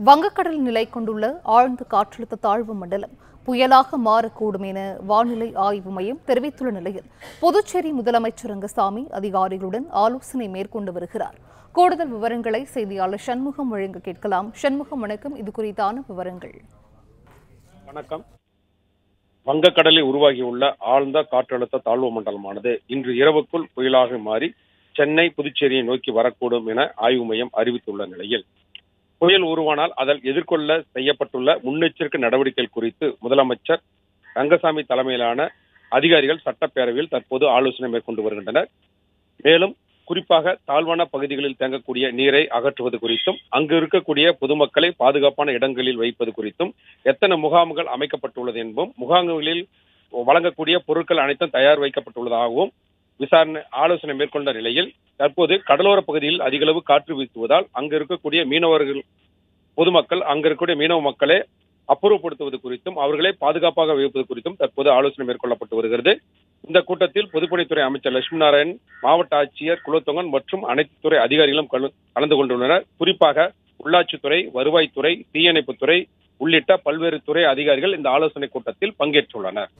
வங்கக்கடலில் நிலை கொண்டுள்ள ஆழ்ந்த காற்றழுத்த தாழ்வு மண்டலம் புயலாக மாறக்கூடும் என வானிலை ஆய்வு மையம் தெரிவித்துள்ள நிலையில் புதுச்சேரி முதலமைச்சர் ரங்கசாமி அதிகாரிகளுடன் ஆலோசனை மேற்கொண்டு வருகிறார். கூடுதல் விவரங்களை செய்தியாளர் சண்முகம் வழங்க கேட்கலாம். சண்முகம், வணக்கம். இது குறித்தான விவரங்கள். வணக்கம். வங்கக்கடலில் உருவாகியுள்ள ஆழ்ந்த காற்றழுத்த தாழ்வு மண்டலமானது இன்று இரவுக்குள் புயலாக மாறி சென்னை, புதுச்சேரியை நோக்கி வரக்கூடும் என ஆய்வு மையம் அறிவித்துள்ள நிலையில் புயல் உருவானால் அதில் எதிர்கொள்ள செய்யப்பட்டுள்ள முன்னெச்சரிக்கை நடவடிக்கைகள் குறித்து முதலமைச்சர் ரங்கசாமி தலைமையிலான அதிகாரிகள் சட்டப்பேரவையில் தற்போது ஆலோசனை மேற்கொண்டு வருகின்றனர். மேலும் குறிப்பாக தாழ்வான பகுதிகளில் தேங்கக்கூடிய நீரை அகற்றுவது குறித்தும், அங்கு இருக்கக்கூடிய பொதுமக்களை பாதுகாப்பான இடங்களில் வைப்பது குறித்தும், எத்தனை முகாம்கள் அமைக்கப்பட்டுள்ளது என்பதும், முகாம்களில் வழங்கக்கூடிய பொருட்கள் அனைத்தும் தயார் வைக்கப்பட்டுள்ளதாகவும் ஆலோசனை மேற்கொண்ட நிலையில் தற்போது கடலோர பகுதியில் அதிகளவு காற்று வீசுவதால் அங்கு இருக்கக்கூடிய மீனவர்கள் பொதுமக்கள் அங்கு இருக்கக்கூடிய மீனவ மக்களை அப்புறப்படுத்துவது குறித்தும், அவர்களை பாதுகாப்பாக வைப்பது குறித்தும் தற்போது ஆலோசனை மேற்கொள்ளப்பட்டு வருகிறது. இந்த கூட்டத்தில் பொதுப்பணித்துறை அமைச்சர் லட்சுமி நாராயண், மாவட்ட ஆட்சியர் குலத்தொங்கன் மற்றும் அனைத்து துறை அதிகாரிகளும் கலந்து கொண்டுள்ளனர். குறிப்பாக உள்ளாட்சித்துறை, வருவாய்த்துறை, தீயணைப்புத்துறை உள்ளிட்ட பல்வேறு துறை அதிகாரிகள் இந்த ஆலோசனை கூட்டத்தில் பங்கேற்றுள்ளனர்.